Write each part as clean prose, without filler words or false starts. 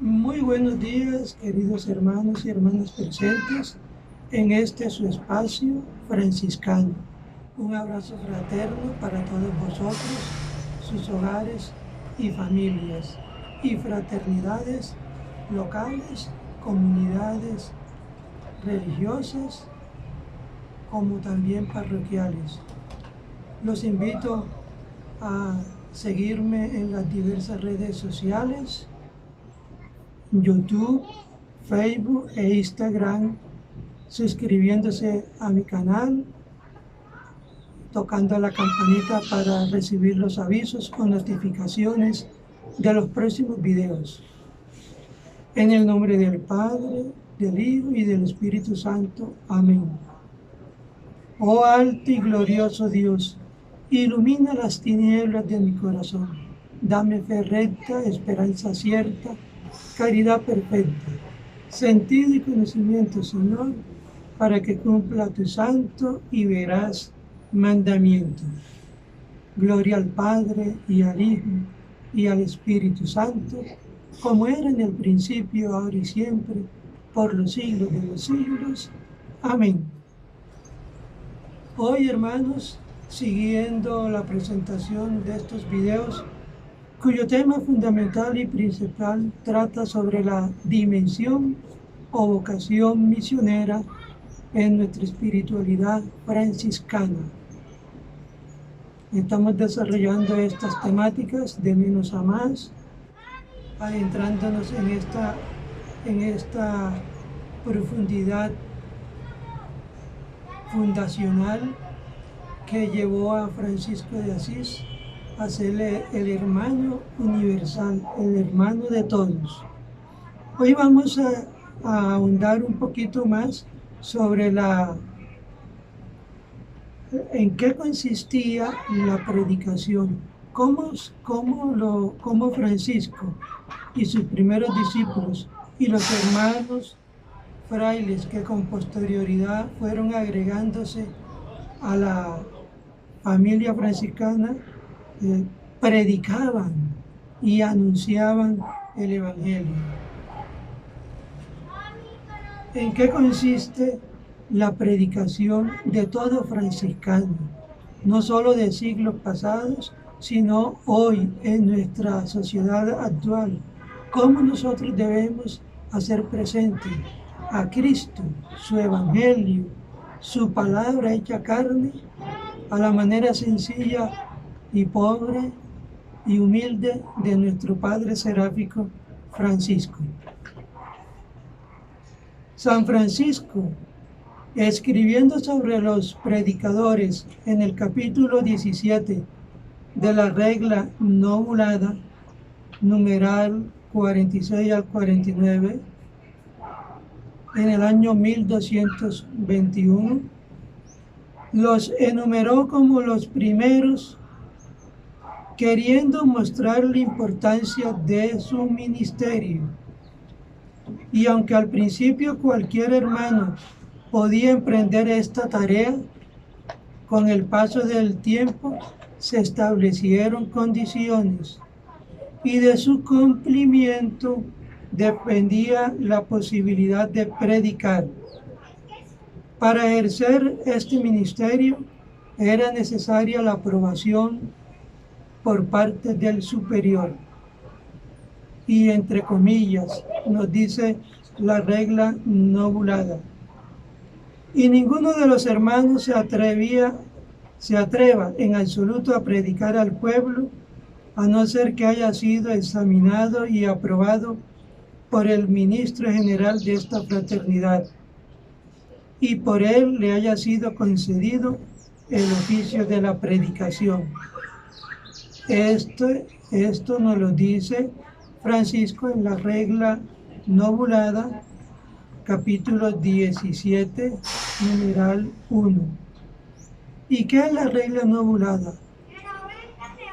Muy buenos días, queridos hermanos y hermanas presentes en este su espacio franciscano. Un abrazo fraterno para todos vosotros, sus hogares y familias, y fraternidades locales, comunidades religiosas, como también parroquiales. Los invito a seguirme en las diversas redes sociales, YouTube, Facebook e Instagram, suscribiéndose a mi canal, tocando la campanita para recibir los avisos o notificaciones de los próximos videos. En el nombre del Padre, del Hijo y del Espíritu Santo. Amén. Oh alto y glorioso Dios, ilumina las tinieblas de mi corazón. Dame fe recta, esperanza cierta, caridad perfecta, sentido y conocimiento, Señor, para que cumpla tu santo y veraz mandamiento. Gloria al Padre, y al Hijo, y al Espíritu Santo, como era en el principio, ahora y siempre, por los siglos de los siglos. Amén. Hoy, hermanos, siguiendo la presentación de estos videos, cuyo tema fundamental y principal trata sobre la dimensión o vocación misionera en nuestra espiritualidad franciscana. Estamos desarrollando estas temáticas de menos a más, adentrándonos en esta profundidad fundacional que llevó a Francisco de Asís a ser el hermano universal, el hermano de todos. Hoy vamos a ahondar un poquito más sobre en qué consistía la predicación, cómo Francisco y sus primeros discípulos y los hermanos frailes que con posterioridad fueron agregándose a la familia franciscana, predicaban y anunciaban el Evangelio. ¿En qué consiste la predicación de todo franciscano? No solo de siglos pasados, sino hoy en nuestra sociedad actual. ¿Cómo nosotros debemos hacer presente a Cristo, su Evangelio, su palabra hecha carne, a la manera sencilla y pobre y humilde de nuestro Padre Seráfico Francisco? San Francisco, escribiendo sobre los predicadores en el capítulo 17 de la regla Novulada, numeral 46 al 49, en el año 1221, los enumeró como los primeros, queriendo mostrar la importancia de su ministerio. Y aunque al principio cualquier hermano podía emprender esta tarea, con el paso del tiempo se establecieron condiciones y de su cumplimiento dependía la posibilidad de predicar. Para ejercer este ministerio era necesaria la aprobación por parte del superior. Y entre comillas nos dice la regla Novulada. Y ninguno de los hermanos se atreva en absoluto a predicar al pueblo, a no ser que haya sido examinado y aprobado por el ministro general de esta fraternidad, y por él le haya sido concedido el oficio de la predicación. Esto nos lo dice Francisco en la regla Novulada, capítulo 17, numeral 1. ¿Y qué es la regla Novulada?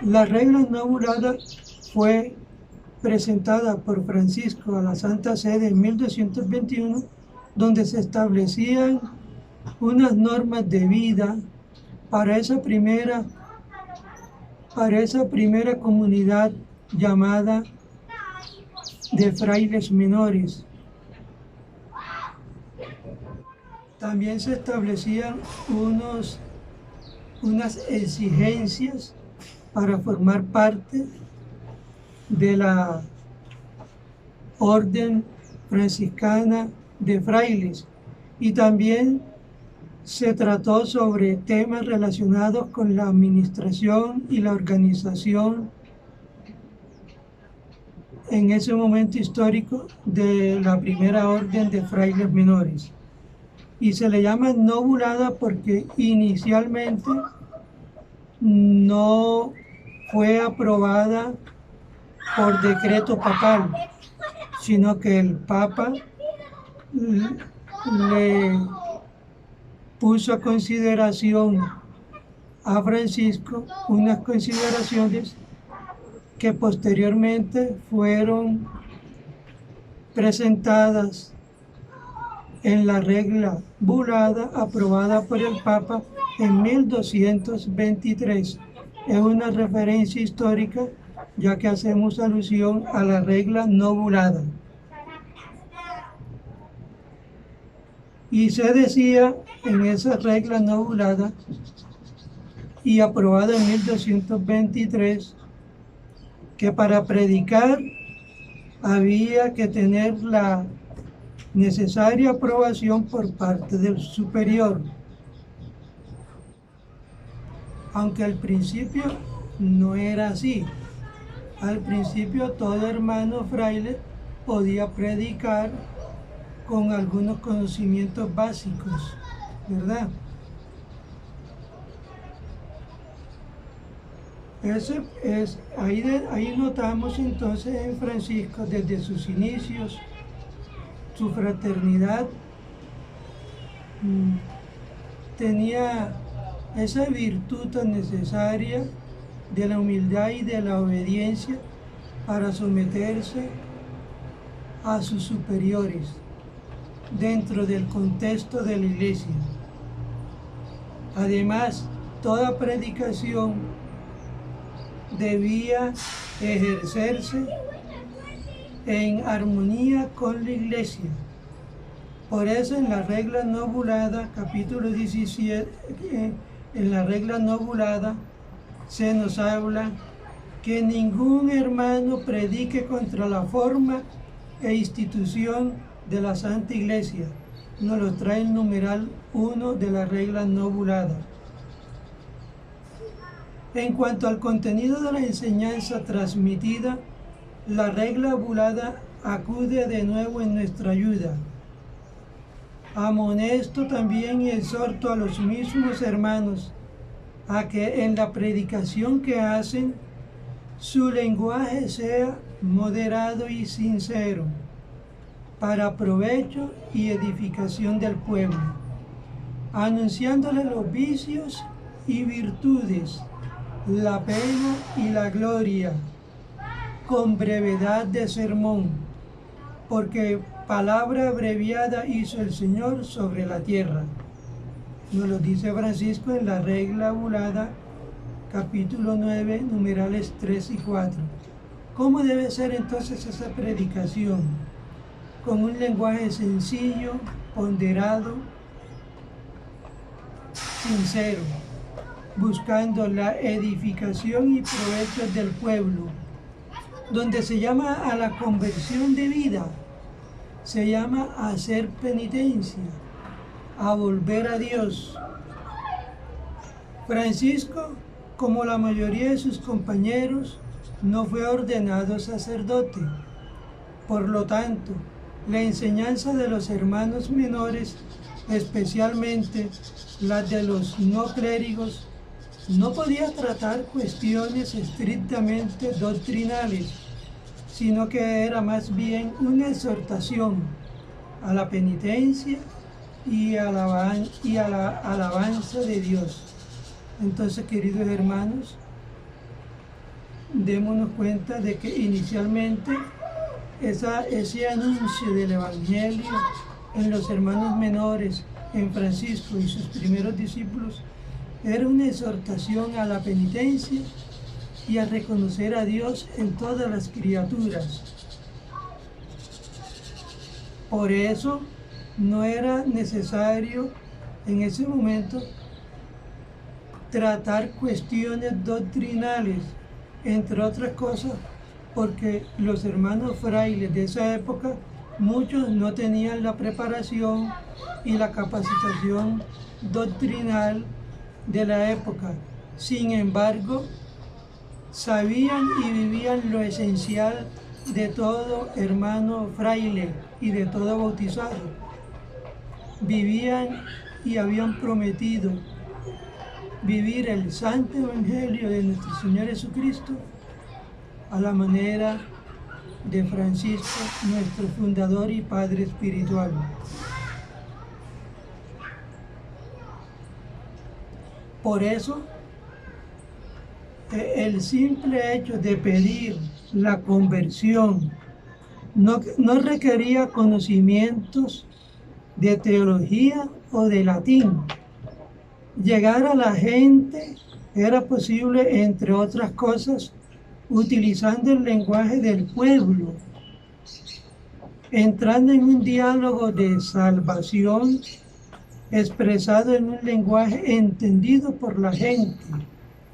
La regla Novulada fue presentada por Francisco a la Santa Sede en 1221, donde se establecían unas normas de vida para esa primera comunidad llamada de frailes menores. También se establecían unas exigencias para formar parte de la Orden Franciscana de Frailes, y también se trató sobre temas relacionados con la administración y la organización en ese momento histórico de la primera orden de frailes menores. Y se le llama novulada porque inicialmente no fue aprobada por decreto papal, sino que el Papa le puso a consideración a Francisco unas consideraciones que posteriormente fueron presentadas en la regla bulada aprobada por el Papa en 1223. Es una referencia histórica, ya que hacemos alusión a la regla no bulada. Y se decía en esa regla no bulada y aprobada en 1223 que para predicar había que tener la necesaria aprobación por parte del superior. Aunque al principio no era así. Al principio todo hermano fraile podía predicar con algunos conocimientos básicos, ¿verdad? Ahí notamos entonces en Francisco desde sus inicios su fraternidad. Tenía esa virtud tan necesaria de la humildad y de la obediencia para someterse a sus superiores dentro del contexto de la iglesia. Además, toda predicación debía ejercerse en armonía con la iglesia. Por eso en la regla no bulada, capítulo 17, en la regla no bulada se nos habla que ningún hermano predique contra la forma e institución de la Santa Iglesia. Nos lo trae el numeral 1 de la regla no bulada. En cuanto al contenido de la enseñanza transmitida, la regla bulada acude de nuevo en nuestra ayuda. Amonesto también y exhorto a los mismos hermanos a que en la predicación que hacen su lenguaje sea moderado y sincero, para provecho y edificación del pueblo, anunciándole los vicios y virtudes, la pena y la gloria, con brevedad de sermón, porque palabra abreviada hizo el Señor sobre la tierra. Nos lo dice Francisco en la regla bulada, capítulo 9, numerales 3 y 4. ¿Cómo debe ser entonces esa predicación? Con un lenguaje sencillo, ponderado, sincero, buscando la edificación y provecho del pueblo, donde se llama a la conversión de vida, se llama a hacer penitencia, a volver a Dios. Francisco, como la mayoría de sus compañeros, no fue ordenado sacerdote. Por lo tanto, la enseñanza de los hermanos menores, especialmente la de los no clérigos, no podía tratar cuestiones estrictamente doctrinales, sino que era más bien una exhortación a la penitencia y a la alabanza de Dios. Entonces, queridos hermanos, démonos cuenta de que inicialmente ese anuncio del Evangelio en los hermanos menores, en Francisco y sus primeros discípulos, era una exhortación a la penitencia y a reconocer a Dios en todas las criaturas. Por eso no era necesario en ese momento tratar cuestiones doctrinales, entre otras cosas, porque los hermanos frailes de esa época, muchos no tenían la preparación y la capacitación doctrinal de la época. Sin embargo, sabían y vivían lo esencial de todo hermano fraile y de todo bautizado. Vivían y habían prometido vivir el santo evangelio de nuestro Señor Jesucristo a la manera de Francisco, nuestro fundador y padre espiritual. Por eso, el simple hecho de pedir la conversión no requería conocimientos de teología o de latín. Llegar a la gente era posible, entre otras cosas, utilizando el lenguaje del pueblo, entrando en un diálogo de salvación expresado en un lenguaje entendido por la gente,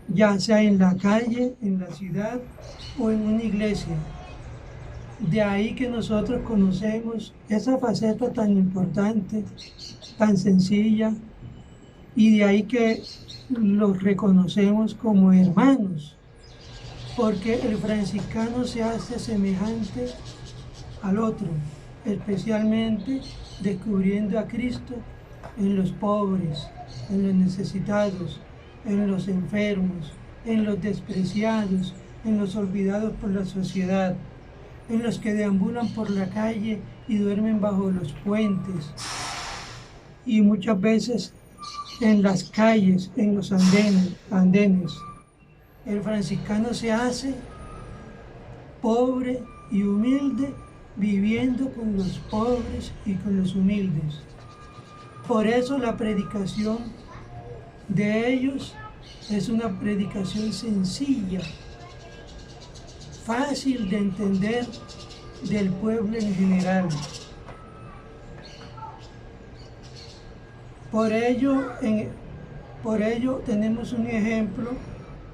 ya sea en la calle, en la ciudad o en una iglesia. De ahí que nosotros conocemos esa faceta tan importante, tan sencilla, y de ahí que los reconocemos como hermanos, porque el franciscano se hace semejante al otro, especialmente descubriendo a Cristo en los pobres, en los necesitados, en los enfermos, en los despreciados, en los olvidados por la sociedad, en los que deambulan por la calle y duermen bajo los puentes, y muchas veces en las calles, en los andenes. El franciscano se hace pobre y humilde, viviendo con los pobres y con los humildes. Por eso la predicación de ellos es una predicación sencilla, fácil de entender del pueblo en general. Por ello tenemos un ejemplo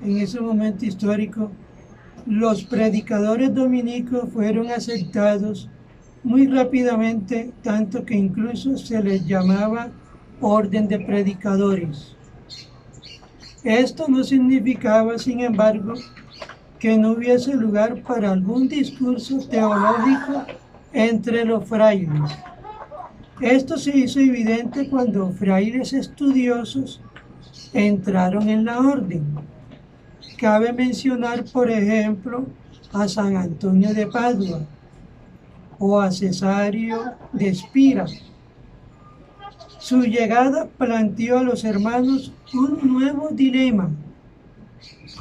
en ese momento histórico. Los predicadores dominicos fueron aceptados muy rápidamente, tanto que incluso se les llamaba orden de predicadores. Esto no significaba, sin embargo, que no hubiese lugar para algún discurso teológico entre los frailes. Esto se hizo evidente cuando frailes estudiosos entraron en la orden. Cabe mencionar, por ejemplo, a San Antonio de Padua o a Cesario de Espira. Su llegada planteó a los hermanos un nuevo dilema: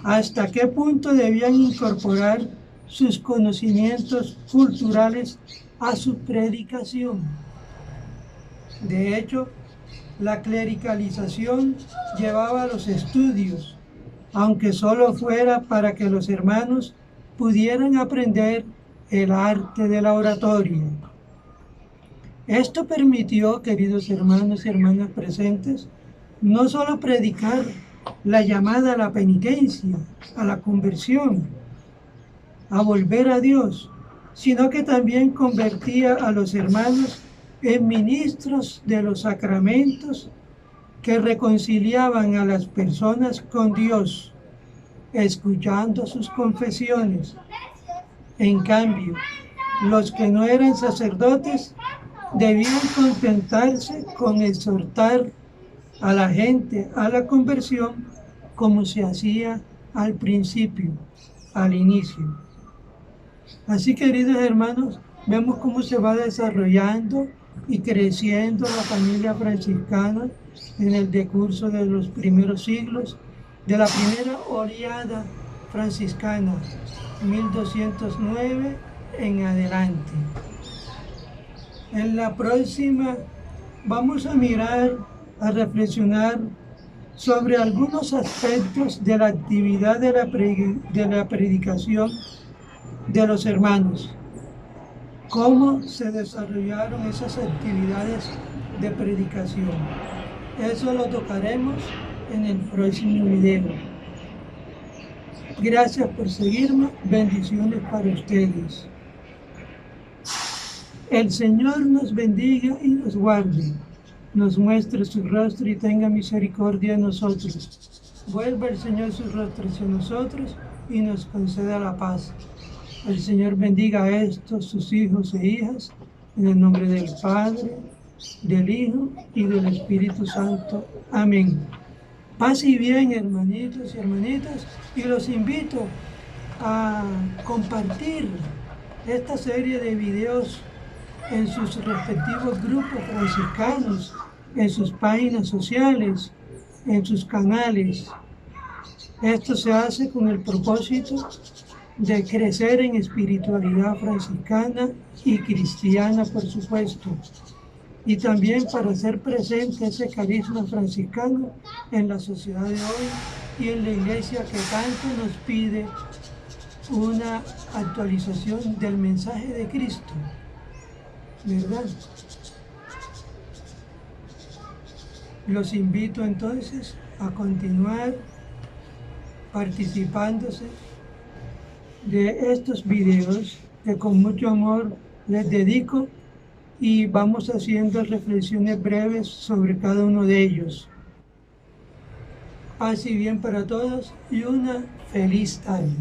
¿hasta qué punto debían incorporar sus conocimientos culturales a su predicación? De hecho, la clericalización llevaba a los estudios, aunque solo fuera para que los hermanos pudieran aprender el arte de la oratoria. Esto permitió, queridos hermanos y hermanas presentes, no solo predicar la llamada a la penitencia, a la conversión, a volver a Dios, sino que también convertía a los hermanos en ministros de los sacramentos que reconciliaban a las personas con Dios, escuchando sus confesiones. En cambio, los que no eran sacerdotes debían contentarse con exhortar a la gente a la conversión, como se hacía al principio, al inicio. Así, queridos hermanos, vemos cómo se va desarrollando y creciendo la familia franciscana en el decurso de los primeros siglos, de la primera oleada franciscana, 1209 en adelante. En la próxima vamos a mirar, a reflexionar sobre algunos aspectos de la actividad de la predicación de los hermanos. cómo se desarrollaron esas actividades de predicación. Eso lo tocaremos en el próximo video. Gracias por seguirme. Bendiciones para ustedes. El Señor nos bendiga y nos guarde, nos muestre su rostro y tenga misericordia de nosotros. Vuelva el Señor su rostro hacia nosotros y nos conceda la paz. El Señor bendiga a estos, sus hijos e hijas, en el nombre del Padre, del Hijo y del Espíritu Santo. Amén. Paz y bien, hermanitos y hermanitas, y los invito a compartir esta serie de videos en sus respectivos grupos franciscanos, en sus páginas sociales, en sus canales. Esto se hace con el propósito de crecer en espiritualidad franciscana y cristiana, por supuesto, y también para hacer presente ese carisma franciscano en la sociedad de hoy y en la iglesia que tanto nos pide una actualización del mensaje de Cristo, ¿verdad? Los invito entonces a continuar participándose de estos videos que con mucho amor les dedico, y vamos haciendo reflexiones breves sobre cada uno de ellos. Paz y bien para todos y una feliz tarde.